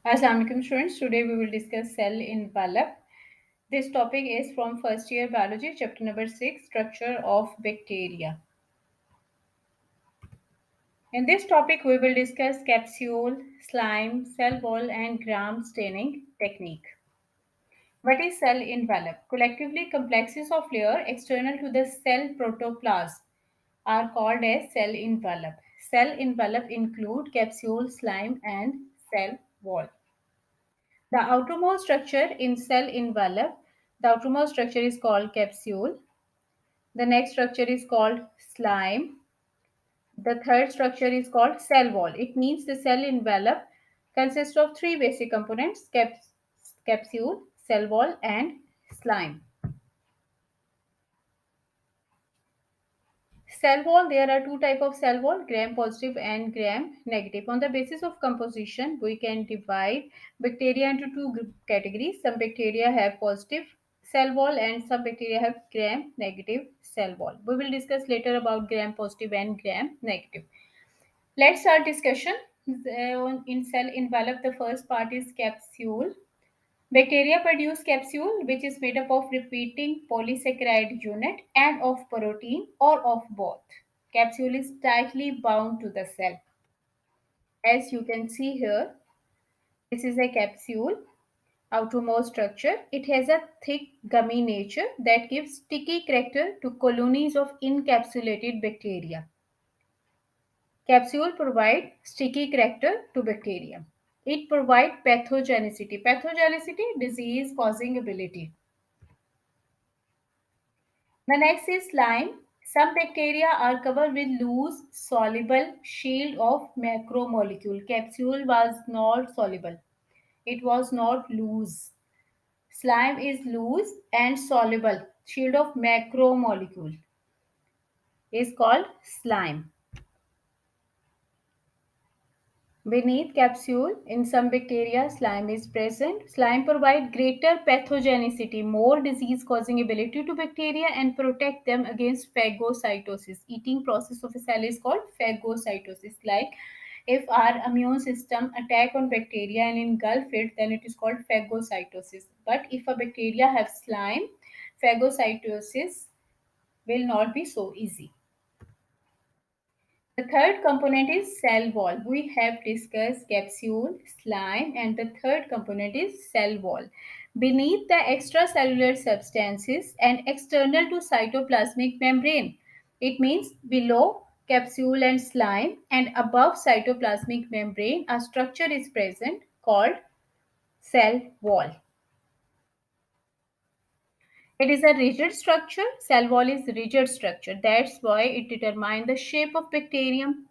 Assalamu alaikum students. Today we will discuss cell envelope. This topic is from first year biology, chapter number 6, structure of bacteria. In this topic we will discuss capsule, slime, cell wall and gram staining technique. What is cell envelope? Collectively, complexes of layer external to the cell protoplasm are called as cell envelope. Cell envelope include capsule, slime and cell wall. The outermost structure in cell envelope, the outermost structure is called capsule. The next structure is called slime. The third structure is called cell wall. It means the cell envelope consists of three basic components: capsule, cell wall, and slime. Cell wall, there are two type of cell wall, gram positive and gram negative. On the basis of composition, we can divide bacteria into two categories. Some bacteria have positive cell wall and some bacteria have gram negative cell wall. We will discuss later about gram positive and gram negative. Let's start discussion. In cell envelope, the first part is capsule. Bacteria produce capsule, which is made up of repeating polysaccharide unit and of protein or of both. Capsule is tightly bound to the cell. As you can see here, this is a capsule, outermost structure. It has a thick gummy nature that gives sticky character to colonies of encapsulated bacteria. Capsule provide sticky character to bacteria. It provide pathogenicity. Pathogenicity, disease causing ability. The next is slime. Some bacteria are covered with loose, soluble shield of macromolecule. Capsule was not soluble. It was not loose. Slime is loose and soluble. Shield of macromolecule is called slime. Beneath capsule, in some bacteria, slime is present. Slime provide greater pathogenicity, more disease-causing ability to bacteria and protect them against phagocytosis. Eating process of a cell is called phagocytosis. Like if our immune system attack on bacteria and engulf it, then it is called phagocytosis. But if a bacteria have slime, phagocytosis will not be so easy. The third component is cell wall. We have discussed capsule, slime, and the third component is cell wall. Beneath the extracellular substances and external to cytoplasmic membrane. It means below capsule and slime and above cytoplasmic membrane, a structure is present called cell wall. It is a rigid structure. Cell wall is rigid structure. That's why it determines the shape of bacterium.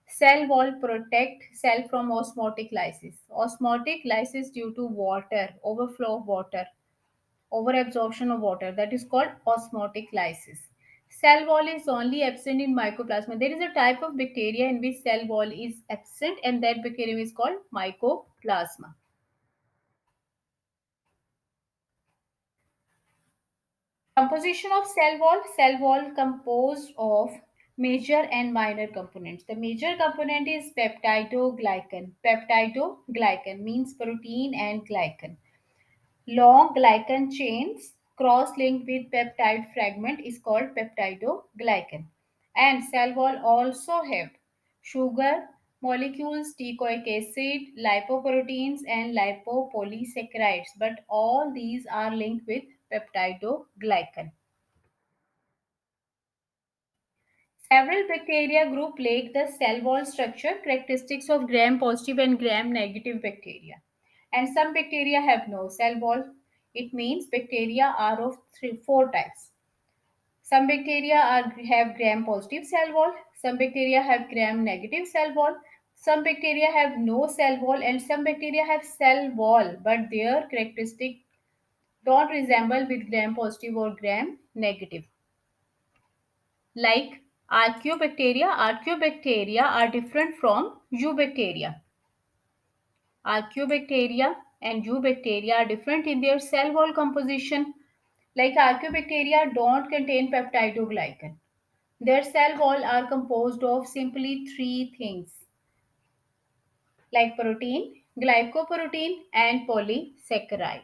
Cell wall protect cell from osmotic lysis. Osmotic lysis due to water, overflow of water, overabsorption of water. That is called osmotic lysis. Cell wall is only absent in mycoplasma. There is a type of bacteria in which cell wall is absent, and that bacterium is called mycoplasma. Composition of cell wall composed of major and minor components. The major component is peptidoglycan. Peptidoglycan means protein and glycan. Long glycan chains cross-linked with peptide fragment is called peptidoglycan. And cell wall also have sugar molecules, teichoic acid, lipoproteins, and lipopolysaccharides. But all these are linked with peptidoglycan. Several bacteria group lack the cell wall structure characteristics of gram-positive and gram-negative bacteria. And some bacteria have no cell wall. It means bacteria are of four types. Some bacteria have gram-positive cell wall. Some bacteria have gram-negative cell wall. Some bacteria have no cell wall, and some bacteria have cell wall, but their characteristic don't resemble with gram-positive or gram-negative. Like archaeobacteria are different from eubacteria. Archaeobacteria and eubacteria are different in their cell wall composition. Like archaeobacteria don't contain peptidoglycan. Their cell wall are composed of simply three things like protein, glycoprotein and polysaccharide.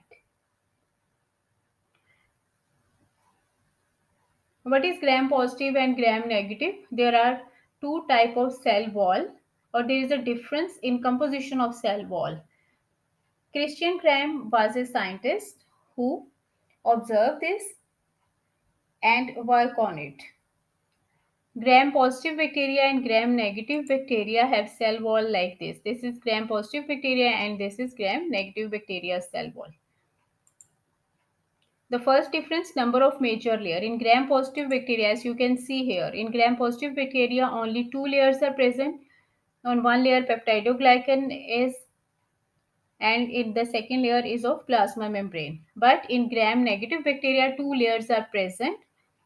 What is gram positive and gram negative? There are two type of cell wall, or there is a difference in composition of cell wall. Christian Gram was a scientist who observed this and work on it. Gram positive bacteria and gram negative bacteria have cell wall like this. This is gram positive bacteria and this is gram negative bacteria cell wall. The first difference, number of major layer. In gram positive bacteria, as you can see here, in gram positive bacteria only two layers are present. On one layer peptidoglycan is, and in the second layer is of plasma membrane. But in gram negative bacteria, two layers are present.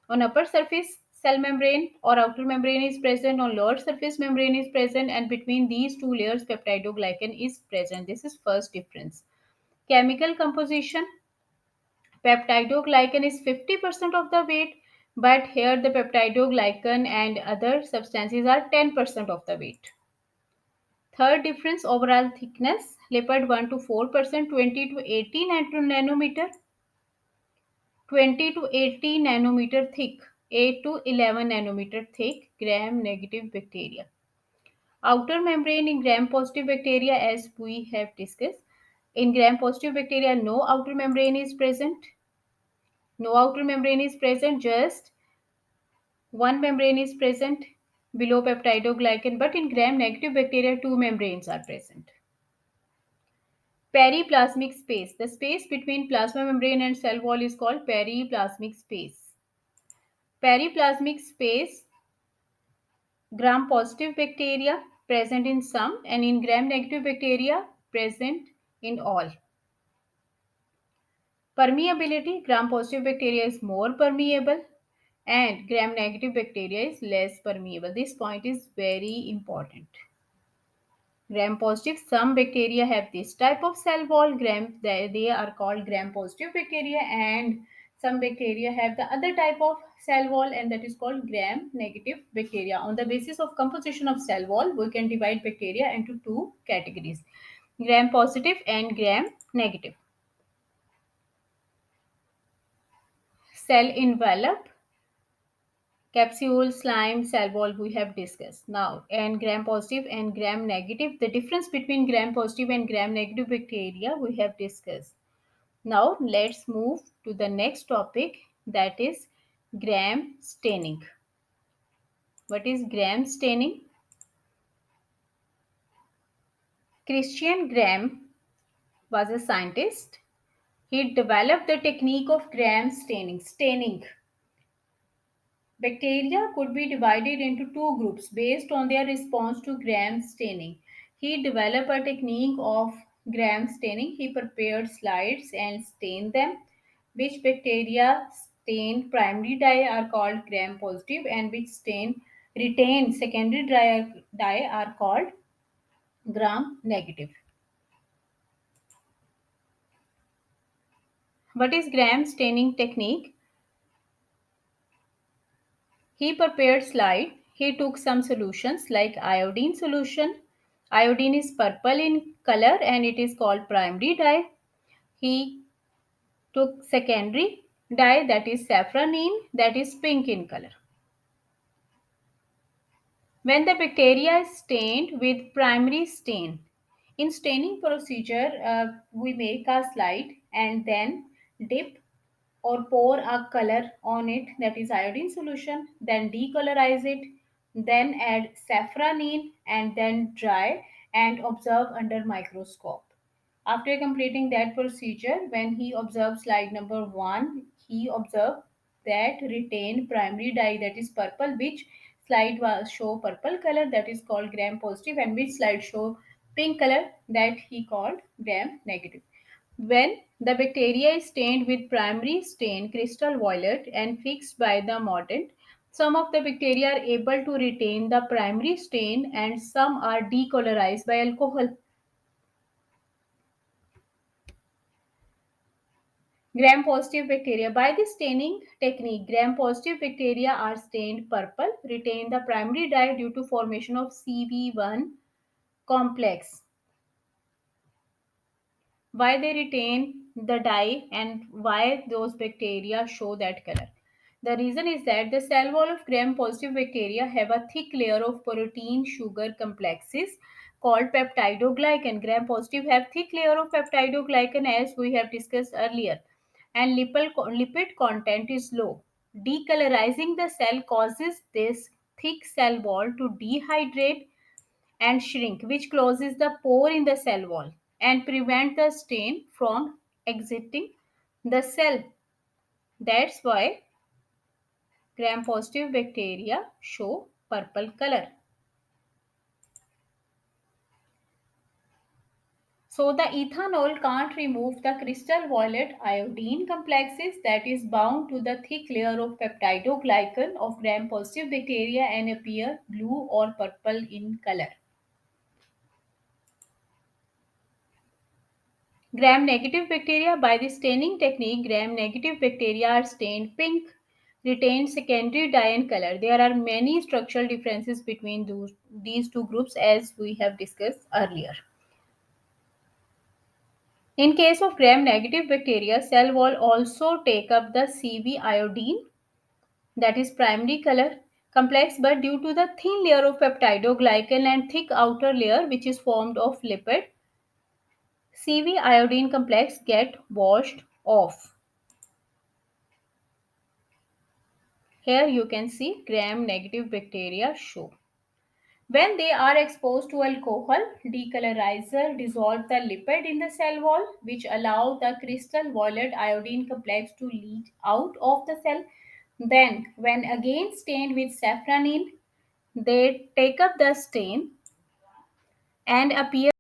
On upper surface cell membrane or outer membrane is present, on lower surface membrane is present, and between these two layers peptidoglycan is present. This is first difference. Chemical composition, peptidoglycan is 50% of the weight, but here the peptidoglycan and other substances are 10% of the weight. Third difference, overall thickness, lipid 1 to 4%, 20 to 80 nanometer, 20 to 80 nanometer thick, 8 to 11 nanometer thick, gram negative bacteria. Outer membrane in gram positive bacteria, as we have discussed. In gram positive bacteria, no outer membrane is present. No outer membrane is present, just one membrane is present below peptidoglycan, but in gram negative bacteria, two membranes are present. Periplasmic space. The space between plasma membrane and cell wall is called periplasmic space. Periplasmic space, gram positive bacteria present in some and in gram negative bacteria present in all. Permeability, gram positive bacteria is more permeable and gram negative bacteria is less permeable. This point is very important. Gram positive, some bacteria have this type of cell wall, gram, they are called gram positive bacteria, and some bacteria have the other type of cell wall, and that is called gram negative bacteria. On the basis of composition of cell wall, we can divide bacteria into two categories, gram positive and gram negative. Cell envelope, capsule, slime, cell wall we have discussed. Now, and gram positive and gram negative, the difference between gram positive and gram negative bacteria we have discussed. Now, let's move to the next topic, that is gram staining. What is gram staining? Christian Gram was a scientist. He developed the technique of gram staining. Bacteria could be divided into two groups based on their response to gram staining. He developed a technique of gram staining. He prepared slides and stained them. Which bacteria stain primary dye are called gram positive, and which retain secondary dye are called gram negative. What is gram staining technique? He prepared slide. He took some solutions like iodine solution. Iodine is purple in color and it is called primary dye. He took secondary dye, that is safranine, that is pink in color. When the bacteria is stained with primary stain, in staining procedure, we make a slide and then dip or pour a color on it, that is iodine solution, then decolorize it, then add safranine and then dry and observe under microscope. After completing that procedure, when he observed slide number 1, he observed that retain primary dye, that is purple, which slide was show purple color, that is called gram positive, and which slide show pink color, that he called gram negative. When the bacteria is stained with primary stain crystal violet and fixed by the mordant, some of the bacteria are able to retain the primary stain and some are decolorized by alcohol. Gram positive bacteria. By this staining technique, gram positive bacteria are stained purple, retain the primary dye due to formation of CV1 complex. why they retain the dye, and why those bacteria show that color. The reason is that the cell wall of gram-positive bacteria have a thick layer of protein-sugar complexes called peptidoglycan. Gram-positive have thick layer of peptidoglycan as we have discussed earlier, and lipid content is low. Decolorizing the cell causes this thick cell wall to dehydrate and shrink, which closes the pore in the cell wall and prevent the stain from exiting the cell. That's why gram-positive bacteria show purple color. So the ethanol can't remove the crystal violet iodine complexes that is bound to the thick layer of peptidoglycan of gram-positive bacteria and appear blue or purple in color. Gram-negative bacteria, by the staining technique, gram-negative bacteria are stained pink, retain secondary dye and color. There are many structural differences between these two groups as we have discussed earlier. In case of gram-negative bacteria, cell wall also take up the CV iodine, that is primary color complex, but due to the thin layer of peptidoglycan and thick outer layer which is formed of lipid, CV iodine complex get washed off. Here you can see gram-negative bacteria show. When they are exposed to alcohol, decolorizer dissolve the lipid in the cell wall, which allow the crystal violet iodine complex to leach out of the cell. Then, when again stained with safranin, they take up the stain and appear